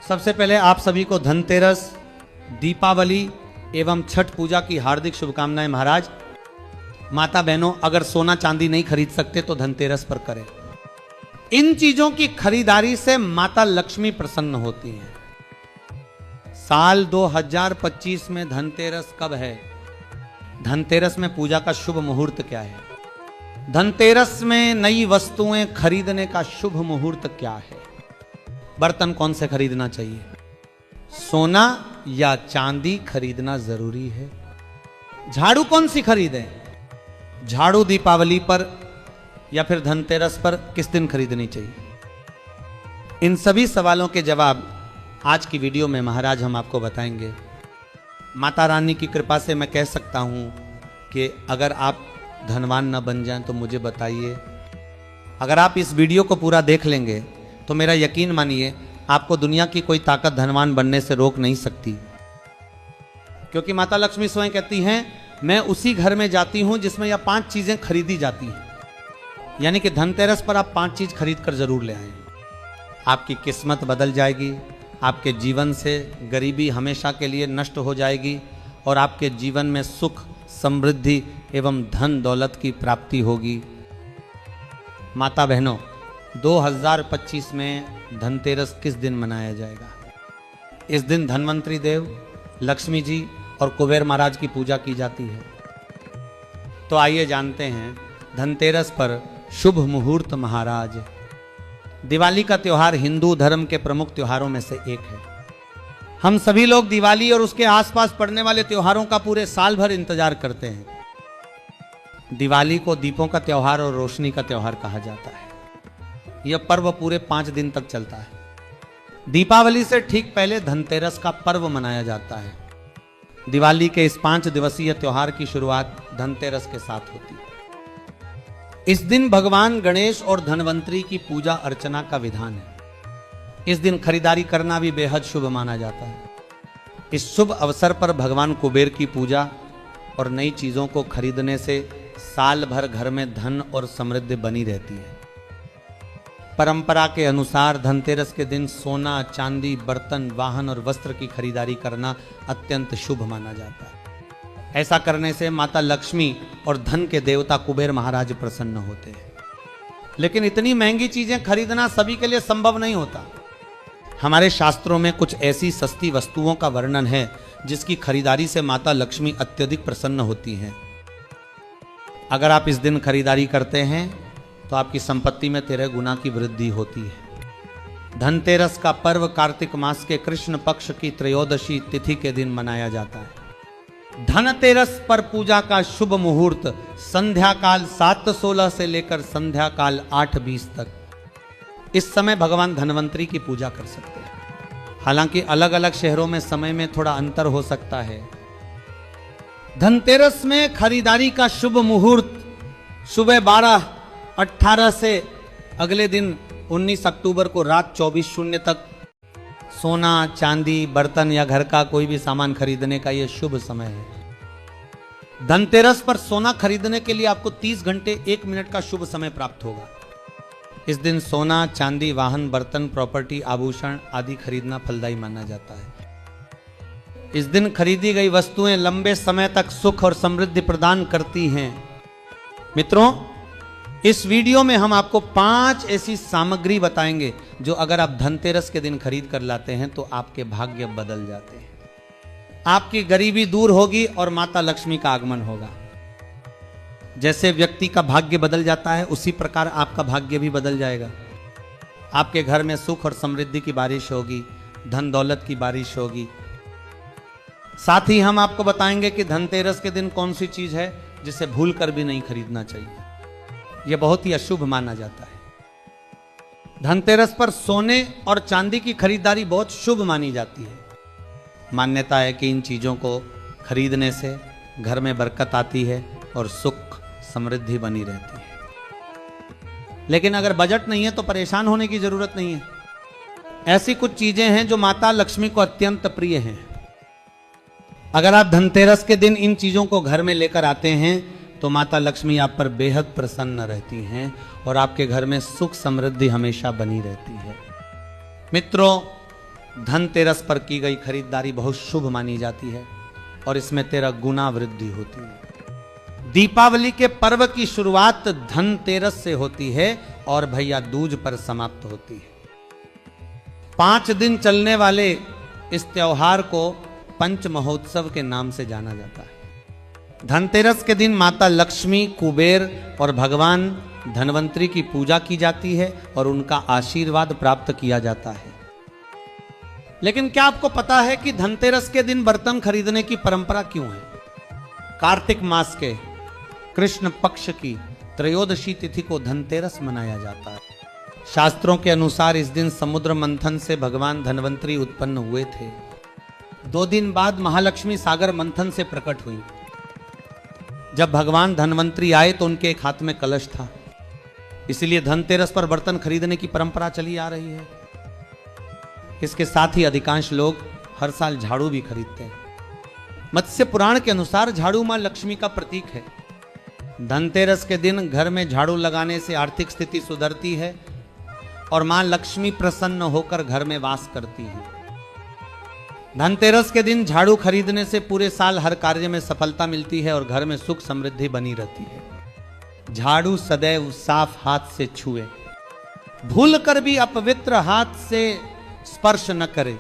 सबसे पहले आप सभी को धनतेरस, दीपावली एवं छठ पूजा की हार्दिक शुभकामनाएं। महाराज, माता बहनों, अगर सोना चांदी नहीं खरीद सकते तो धनतेरस पर करें। इन चीजों की खरीदारी से माता लक्ष्मी प्रसन्न होती हैं। साल 2025 में धनतेरस कब है? धनतेरस में पूजा का शुभ मुहूर्त क्या है? धनतेरस में नई वस्तुएं खरीदने का शुभ मुहूर्त क्या है? बर्तन कौन से खरीदना चाहिए? सोना या चांदी खरीदना जरूरी है? झाड़ू कौन सी खरीदें? झाड़ू दीपावली पर या फिर धनतेरस पर किस दिन खरीदनी चाहिए? इन सभी सवालों के जवाब आज की वीडियो में महाराज हम आपको बताएंगे। माता रानी की कृपा से मैं कह सकता हूं कि अगर आप धनवान न बन जाएं तो मुझे बताइए। अगर आप इस वीडियो को पूरा देख लेंगे तो मेरा यकीन मानिए, आपको दुनिया की कोई ताकत धनवान बनने से रोक नहीं सकती। क्योंकि माता लक्ष्मी स्वयं कहती हैं, मैं उसी घर में जाती हूं जिसमें यह 5 चीजें खरीदी जाती हैं। यानी कि धनतेरस पर आप 5 चीज खरीद कर जरूर ले आएं। आपकी किस्मत बदल जाएगी, आपके जीवन से गरीबी हमेशा के लिए नष्ट हो जाएगी और आपके जीवन में सुख, समृद्धि एवं धन दौलत की प्राप्ति होगी। माता बहनों, 2025 में धनतेरस किस दिन मनाया जाएगा? इस दिन धनवंतरी देव, लक्ष्मी जी और कुबेर महाराज की पूजा की जाती है। तो आइए जानते हैं धनतेरस पर शुभ मुहूर्त। महाराज, दिवाली का त्योहार हिंदू धर्म के प्रमुख त्योहारों में से एक है। हम सभी लोग दिवाली और उसके आसपास पड़ने वाले त्योहारों का पूरे साल भर इंतजार करते हैं। दिवाली को दीपों का त्योहार और रोशनी का त्योहार कहा जाता है। यह पर्व पूरे 5 दिन तक चलता है। दीपावली से ठीक पहले धनतेरस का पर्व मनाया जाता है। दिवाली के इस 5 दिवसीय त्योहार की शुरुआत धनतेरस के साथ होती है। इस दिन भगवान गणेश और धनवंतरी की पूजा अर्चना का विधान है। इस दिन खरीदारी करना भी बेहद शुभ माना जाता है। इस शुभ अवसर पर भगवान कुबेर की पूजा और नई चीजों को खरीदने से साल भर घर में धन और समृद्धि बनी रहती है। परंपरा के अनुसार धनतेरस के दिन सोना, चांदी, बर्तन, वाहन और वस्त्र की खरीदारी करना अत्यंत शुभ माना जाता है। ऐसा करने से माता लक्ष्मी और धन के देवता कुबेर महाराज प्रसन्न होते हैं। लेकिन इतनी महंगी चीजें खरीदना सभी के लिए संभव नहीं होता। हमारे शास्त्रों में कुछ ऐसी सस्ती वस्तुओं का वर्णन है जिसकी खरीदारी से माता लक्ष्मी अत्यधिक प्रसन्न होती हैं। अगर आप इस दिन खरीदारी करते हैं तो आपकी संपत्ति में 13 गुना की वृद्धि होती है। धनतेरस का पर्व कार्तिक मास के कृष्ण पक्ष की त्रयोदशी तिथि के दिन मनाया जाता है। धनतेरस पर पूजा का शुभ मुहूर्त संध्या काल 7:16 से लेकर संध्या काल 8:20 तक। इस समय भगवान धनवंतरी की पूजा कर सकते हैं। हालांकि अलग अलग शहरों में समय में थोड़ा अंतर हो सकता है। धनतेरस में खरीदारी का शुभ मुहूर्त सुबह 12:18 से अगले दिन 19 अक्टूबर को रात 24:00 तक। सोना, चांदी, बर्तन या घर का कोई भी सामान खरीदने का यह शुभ समय है। धनतेरस पर सोना खरीदने के लिए आपको 30 घंटे 1 मिनट का शुभ समय प्राप्त होगा। इस दिन सोना, चांदी, वाहन, बर्तन, प्रॉपर्टी, आभूषण आदि खरीदना फलदायी माना जाता है। इस दिन खरीदी गई वस्तुएं लंबे समय तक सुख और समृद्धि प्रदान करती हैं। मित्रों, इस वीडियो में हम आपको 5 ऐसी सामग्री बताएंगे जो अगर आप धनतेरस के दिन खरीद कर लाते हैं तो आपके भाग्य बदल जाते हैं। आपकी गरीबी दूर होगी और माता लक्ष्मी का आगमन होगा। जैसे व्यक्ति का भाग्य बदल जाता है उसी प्रकार आपका भाग्य भी बदल जाएगा। आपके घर में सुख और समृद्धि की बारिश होगी, धन दौलत की बारिश होगी। साथ ही हम आपको बताएंगे कि धनतेरस के दिन कौन सी चीज है जिसे भूल कर भी नहीं खरीदना चाहिए। यह बहुत ही अशुभ माना जाता है। धनतेरस पर सोने और चांदी की खरीदारी बहुत शुभ मानी जाती है। मान्यता है कि इन चीजों को खरीदने से घर में बरकत आती है और सुख समृद्धि बनी रहती है। लेकिन अगर बजट नहीं है तो परेशान होने की जरूरत नहीं है। ऐसी कुछ चीजें हैं जो माता लक्ष्मी को अत्यंत प्रिय हैं। अगर आप धनतेरस के दिन इन चीजों को घर में लेकर आते हैं तो माता लक्ष्मी आप पर बेहद प्रसन्न रहती हैं और आपके घर में सुख समृद्धि हमेशा बनी रहती है। मित्रों, धनतेरस पर की गई खरीदारी बहुत शुभ मानी जाती है और इसमें 13 गुना वृद्धि होती है। दीपावली के पर्व की शुरुआत धनतेरस से होती है और भैया दूज पर समाप्त होती है। 5 दिन चलने वाले इस त्योहार को पंच महोत्सव के नाम से जाना जाता है। धनतेरस के दिन माता लक्ष्मी, कुबेर और भगवान धनवंतरी की पूजा की जाती है और उनका आशीर्वाद प्राप्त किया जाता है। लेकिन क्या आपको पता है कि धनतेरस के दिन बर्तन खरीदने की परंपरा क्यों है? कार्तिक मास के कृष्ण पक्ष की त्रयोदशी तिथि को धनतेरस मनाया जाता है। शास्त्रों के अनुसार इस दिन समुद्र मंथन से भगवान धनवंतरी उत्पन्न हुए थे। 2 दिन बाद महालक्ष्मी सागर मंथन से प्रकट हुई। जब भगवान धनवंतरी आए तो उनके एक हाथ में कलश था, इसलिए धनतेरस पर बर्तन खरीदने की परंपरा चली आ रही है। इसके साथ ही अधिकांश लोग हर साल झाड़ू भी खरीदते हैं। मत्स्य पुराण के अनुसार झाड़ू मां लक्ष्मी का प्रतीक है। धनतेरस के दिन घर में झाड़ू लगाने से आर्थिक स्थिति सुधरती है और मां लक्ष्मी प्रसन्न होकर घर में वास करती है। धनतेरस के दिन झाड़ू खरीदने से पूरे साल हर कार्य में सफलता मिलती है और घर में सुख समृद्धि बनी रहती है। झाड़ू सदैव साफ हाथ से छुए, भूल कर भी अपवित्र हाथ से स्पर्श न करे।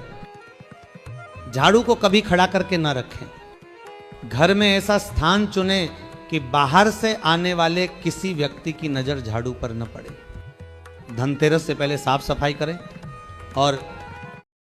झाड़ू को कभी खड़ा करके न रखें। घर में ऐसा स्थान चुने कि बाहर से आने वाले किसी व्यक्ति की नजर झाड़ू पर न पड़े। धनतेरस से पहले साफ सफाई करें और